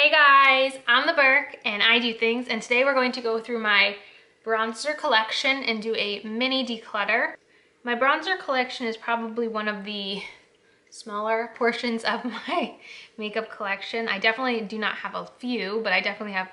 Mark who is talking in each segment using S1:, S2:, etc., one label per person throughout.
S1: Hey guys, I'm the Berk and I do things, and today we're going to go through my bronzer collection and do a mini declutter. My bronzer collection is probably one of the smaller portions of my makeup collection. I definitely do not have a few, but I definitely have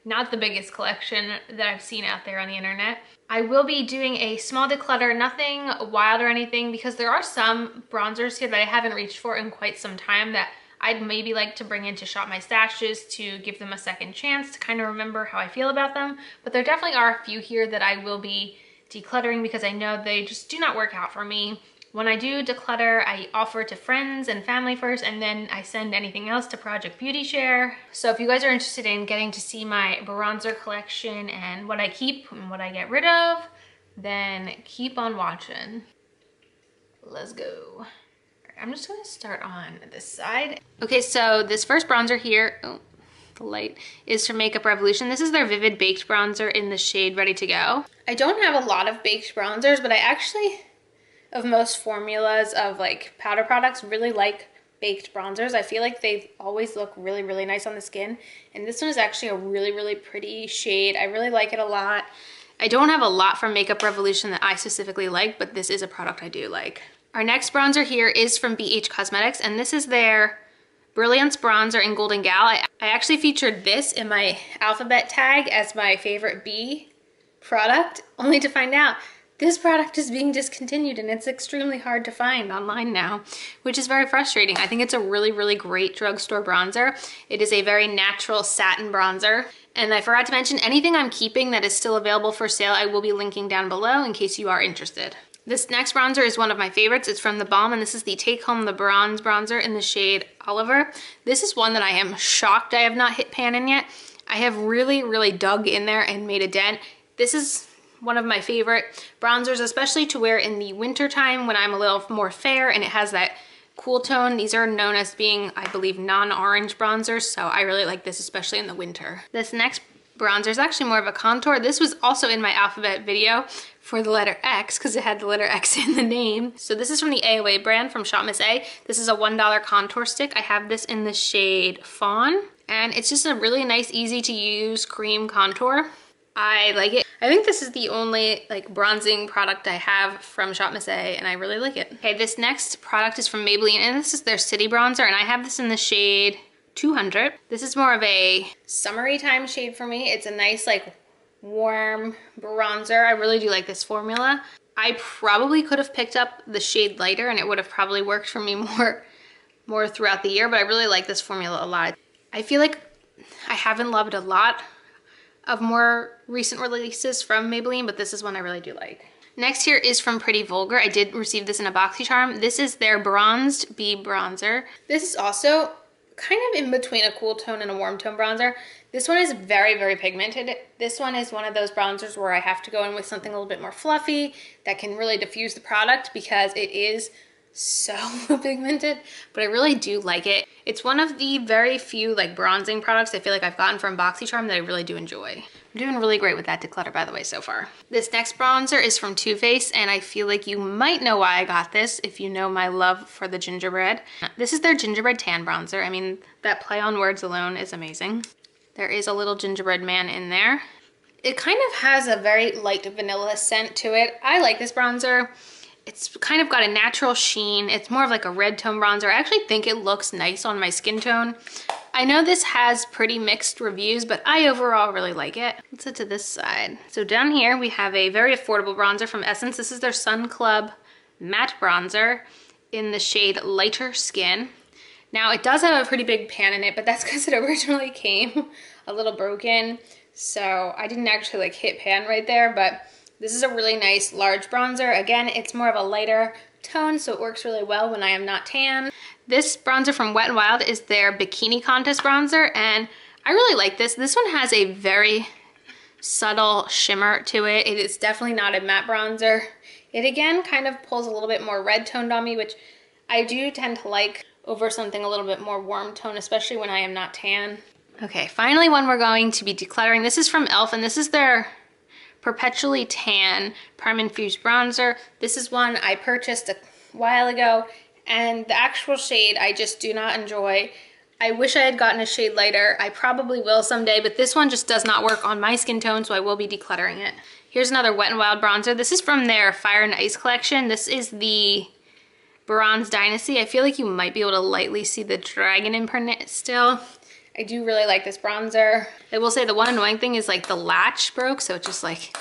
S1: not the biggest collection that I've seen out there on the internet. I will be doing a small declutter, nothing wild or anything, because there are some bronzers here that I haven't reached for in quite some time that I'd maybe like to bring in to shop my stashes to give them a second chance to kind of remember how I feel about them. But there definitely are a few here that I will be decluttering because I know they just do not work out for me. When I do declutter, I offer to friends and family first, and then I send anything else to Project Beauty Share. So if you guys are interested in getting to see my bronzer collection and what I keep and what I get rid of, then keep on watching. Let's go. I'm just gonna start on this side. Okay, so this first bronzer here, oh, the light, is from Makeup Revolution. This is their Vivid Baked Bronzer in the shade Ready to Go. I don't have a lot of baked bronzers, but I actually, of most formulas of like powder products, really like baked bronzers. I feel like they always look really, really nice on the skin. And this one is actually a really, really pretty shade. I really like it a lot. I don't have a lot from Makeup Revolution that I specifically like, but this is a product I do like. Our next bronzer here is from BH Cosmetics, and this is their Brilliance Bronzer in Golden Gal. I actually featured this in my alphabet tag as my favorite B product, only to find out this product is being discontinued and it's extremely hard to find online now, which is very frustrating. I think it's a really, really great drugstore bronzer. It is a very natural satin bronzer. And I forgot to mention, anything I'm keeping that is still available for sale, I will be linking down below in case you are interested. This next bronzer is one of my favorites. It's from The Balm, and this is the Take Home the Bronze bronzer in the shade Oliver. This is one that I am shocked I have not hit pan in yet. I have really, really dug in there and made a dent. This is one of my favorite bronzers, especially to wear in the winter time when I'm a little more fair and it has that cool tone. These are known as being, I believe, non-orange bronzers, so I really like this, especially in the winter. This next bronzer is actually more of a contour. This was also in my alphabet video for the letter X because it had the letter X in the name. So this is from the AOA brand from Shop Miss A. This is a $1 contour stick. I have this in the shade Fawn, and it's just a really nice, easy to use cream contour. I like it. I think this is the only like bronzing product I have from Shop Miss A, and I really like it. Okay, this next product is from Maybelline, and this is their City Bronzer, and I have this in the shade 200. This is more of a summery time shade for me. It's a nice like warm bronzer. I really do like this formula. I probably could have picked up the shade lighter and it would have probably worked for me more throughout the year, but I really like this formula a lot. I feel like I haven't loved a lot of more recent releases from Maybelline, but this is one I really do like. Next here is from Pretty Vulgar. I did receive this in a BoxyCharm. This is their Bronzed Bee Bronzer. This is also kind of in between a cool tone and a warm tone bronzer. This one is very, very pigmented. This one is one of those bronzers where I have to go in with something a little bit more fluffy that can really diffuse the product because it is so pigmented, but I really do like it. It's one of the very few like bronzing products I feel like I've gotten from BoxyCharm that I really do enjoy. I'm doing really great with that declutter, by the way, so far. This next bronzer is from Too Faced, and I feel like you might know why I got this if you know my love for the gingerbread. This is their gingerbread tan bronzer. I mean, that play on words alone is amazing. There is a little gingerbread man in there. It kind of has a very light vanilla scent to it. I like this bronzer. It's kind of got a natural sheen. It's more of like a red tone bronzer. I actually think it looks nice on my skin tone. I know this has pretty mixed reviews, but I overall really like it. Let's head to this side. So down here we have a very affordable bronzer from Essence. This is their Sun Club Matte Bronzer in the shade Lighter Skin. Now it does have a pretty big pan in it, but that's because it originally came a little broken. So I didn't actually like hit pan right there, but this is a really nice large bronzer. Again, it's more of a lighter tone, so it works really well when I am not tan. This bronzer from Wet n Wild is their Bikini Contest bronzer, and I really like this. This one has a very subtle shimmer to it. It is definitely not a matte bronzer. It again kind of pulls a little bit more red toned on me, which I do tend to like over something a little bit more warm tone, especially when I am not tan. Okay, finally one we're going to be decluttering. This is from e.l.f. and this is their Perpetually Tan Prime Infused Bronzer. This is one I purchased a while ago, and the actual shade I just do not enjoy. I wish I had gotten a shade lighter. I probably will someday, but this one just does not work on my skin tone, so I will be decluttering it. Here's another Wet n Wild bronzer. This is from their Fire and Ice collection. This is the Bronze Dynasty. I feel like you might be able to lightly see the dragon imprint in it still. I do really like this bronzer. I will say the one annoying thing is like the latch broke, so it just like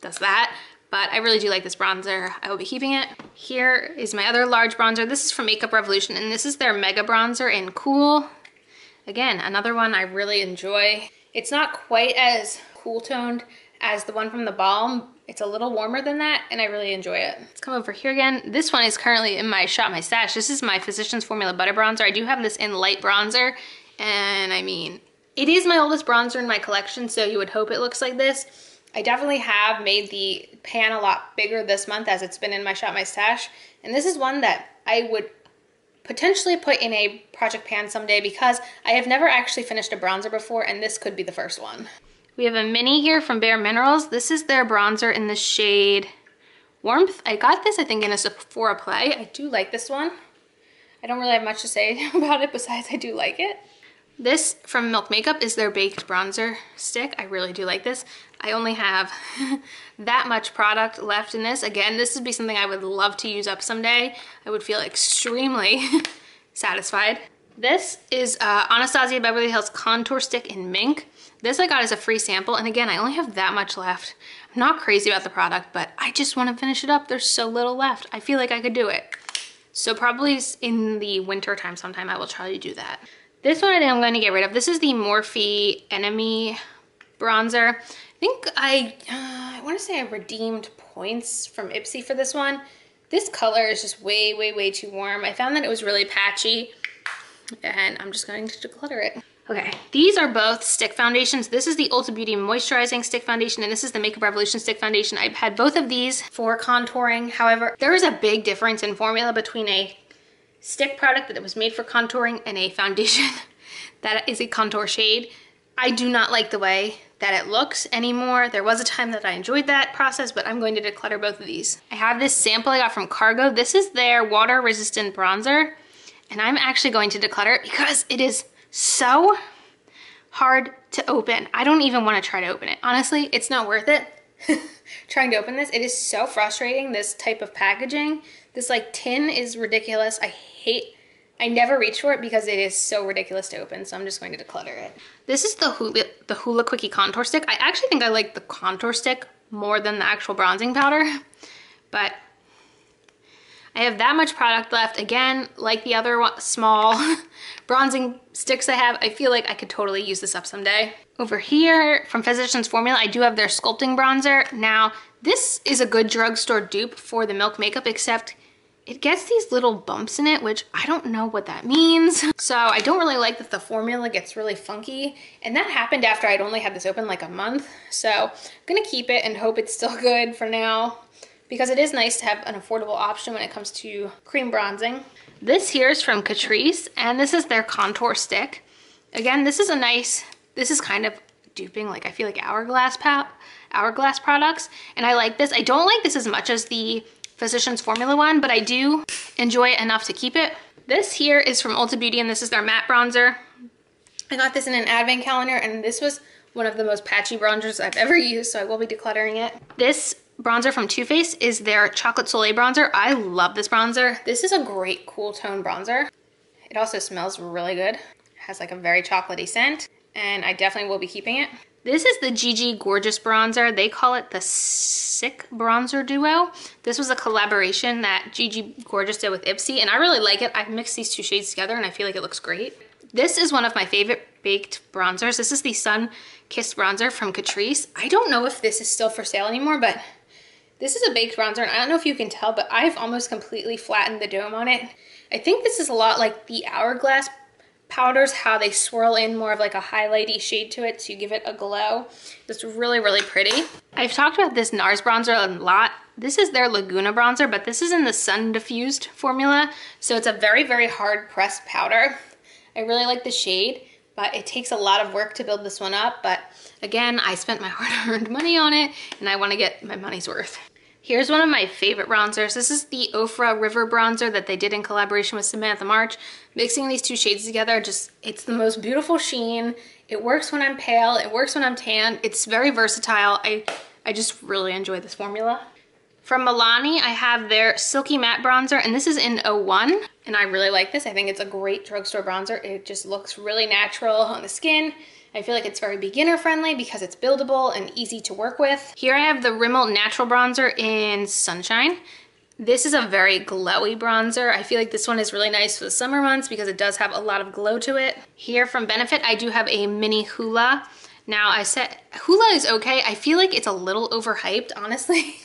S1: does that. But I really do like this bronzer. I will be keeping it. Here is my other large bronzer. This is from Makeup Revolution, and this is their Mega Bronzer in Cool. Again, another one I really enjoy. It's not quite as cool toned as the one from the Balm. It's a little warmer than that, and I really enjoy it. Let's come over here again. This one is currently in my Shop My Stash. This is my Physicians Formula Butter Bronzer. I do have this in light bronzer, and I mean, it is my oldest bronzer in my collection, so you would hope it looks like this. I definitely have made the pan a lot bigger this month as it's been in my Shop My Stash. And this is one that I would potentially put in a project pan someday because I have never actually finished a bronzer before, and this could be the first one. We have a mini here from Bare Minerals. This is their bronzer in the shade Warmth. I got this, I think, in a Sephora play. I do like this one. I don't really have much to say about it besides I do like it. This from Milk Makeup is their Baked Bronzer Stick. I really do like this. I only have that much product left in this. Again, this would be something I would love to use up someday. I would feel extremely satisfied. This is Anastasia Beverly Hills Contour Stick in Mink. This I got as a free sample, and again, I only have that much left. I'm not crazy about the product, but I just want to finish it up. There's so little left. I feel like I could do it. So probably in the winter time sometime I will try to do that. This one I think I'm going to get rid of. This is the Morphe Enemy Bronzer. I think I want to say I redeemed points from Ipsy for this one. This color is just way, way, way too warm. I found that it was really patchy, and I'm just going to declutter it. Okay, these are both stick foundations. This is the Ulta Beauty Moisturizing Stick Foundation, and this is the Makeup Revolution Stick Foundation. I've had both of these for contouring. However, there is a big difference in formula between a stick product that was made for contouring and a foundation that is a contour shade. I do not like the way that it looks anymore. There was a time that I enjoyed that process, but I'm going to declutter both of these. I have this sample I got from Cargo. This is their water resistant bronzer, and I'm actually going to declutter it because it is so hard to open. I don't even want to try to open it. Honestly, it's not worth it trying to open this. It is so frustrating, this type of packaging. This like tin is ridiculous. I never reach for it because it is so ridiculous to open, so I'm just going to declutter it. This is the Hula Quickie Contour Stick. I actually think I like the contour stick more than the actual bronzing powder, but I have that much product left. Again, like the other small bronzing sticks I have, I feel like I could totally use this up someday. Over here from Physicians Formula, I do have their Sculpting Bronzer. Now, this is a good drugstore dupe for the Milk Makeup, except it gets these little bumps in it, which I don't know what that means. So I don't really like that the formula gets really funky. And that happened after I'd only had this open like a month. So I'm gonna keep it and hope it's still good for now, because it is nice to have an affordable option when it comes to cream bronzing. This here is from Catrice, and this is their contour stick. Again, this is kind of duping, like I feel like Hourglass products, and I like this. I don't like this as much as the Physicians Formula one, but I do enjoy it enough to keep it. This here is from Ulta Beauty, and this is their matte bronzer. I got this in an advent calendar, and this was one of the most patchy bronzers I've ever used, so I will be decluttering it. This bronzer from Too Faced is their Chocolate Soleil bronzer. I love this bronzer. This is a great cool tone bronzer. It also smells really good. It has like a very chocolatey scent, and I definitely will be keeping it. This is the Gigi Gorgeous Bronzer. They call it the Sick Bronzer Duo. This was a collaboration that Gigi Gorgeous did with Ipsy, and I really like it. I've mixed these two shades together, and I feel like it looks great. This is one of my favorite baked bronzers. This is the Sun Kissed Bronzer from Catrice. I don't know if this is still for sale anymore, but this is a baked bronzer, and I don't know if you can tell, but I've almost completely flattened the dome on it. I think this is a lot like the Hourglass powders, how they swirl in more of like a highlighty shade to it to give it a glow. It's really, really pretty. I've talked about this Nars bronzer a lot. This is their Laguna bronzer, but this is in the Sun Diffused formula, so it's a very, very hard pressed powder. I really like the shade, but it takes a lot of work to build this one up. But again, I spent my hard-earned money on it, and I want to get my money's worth. Here's one of my favorite bronzers. This is the Ofra River Bronzer that they did in collaboration with Samantha March. Mixing these two shades together, it's the most beautiful sheen. It works when I'm pale, it works when I'm tan. It's very versatile. I just really enjoy this formula. From Milani, I have their Silky Matte Bronzer, and this is in 01. And I really like this. I think it's a great drugstore bronzer. It just looks really natural on the skin. I feel like it's very beginner friendly because it's buildable and easy to work with. Here I have the Rimmel Natural Bronzer in Sunshine. This is a very glowy bronzer. I feel like this one is really nice for the summer months because it does have a lot of glow to it. Here from Benefit, I do have a mini Hula. Now I said Hula is okay. I feel like it's a little overhyped, honestly.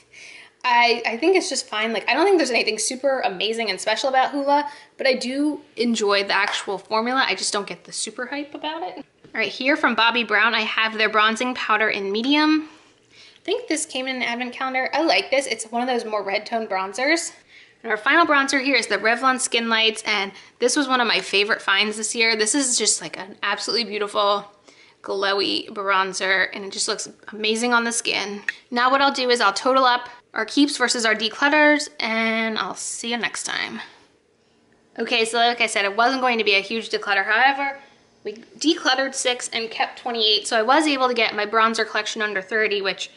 S1: I think it's just fine. Like, I don't think there's anything super amazing and special about Hula, but I do enjoy the actual formula. I just don't get the super hype about it. All right, here from Bobbi Brown, I have their bronzing powder in medium. I think this came in an advent calendar. I like this. It's one of those more red tone bronzers. And our final bronzer here is the Revlon Skin Lights, and this was one of my favorite finds this year. This is just like an absolutely beautiful glowy bronzer, and it just looks amazing on the skin. Now what I'll do is I'll total up our keeps versus our declutters, and I'll see you next time. Okay, so like I said, it wasn't going to be a huge declutter. However, we decluttered 6 and kept 28, so I was able to get my bronzer collection under 30, which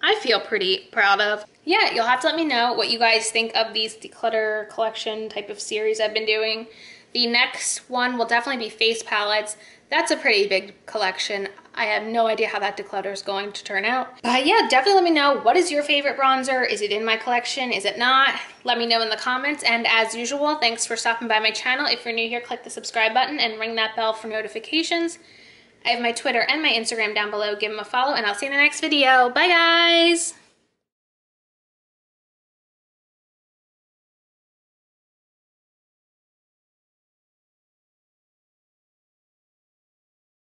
S1: I feel pretty proud of. Yeah, you'll have to let me know what you guys think of these declutter collection type of series I've been doing. The next one will definitely be face palettes. That's a pretty big collection. I have no idea how that declutter is going to turn out. But yeah, definitely let me know, what is your favorite bronzer? Is it in my collection? Is it not? Let me know in the comments. And as usual, thanks for stopping by my channel. If you're new here, click the subscribe button and ring that bell for notifications. I have my Twitter and my Instagram down below. Give them a follow, and I'll see you in the next video. Bye, guys!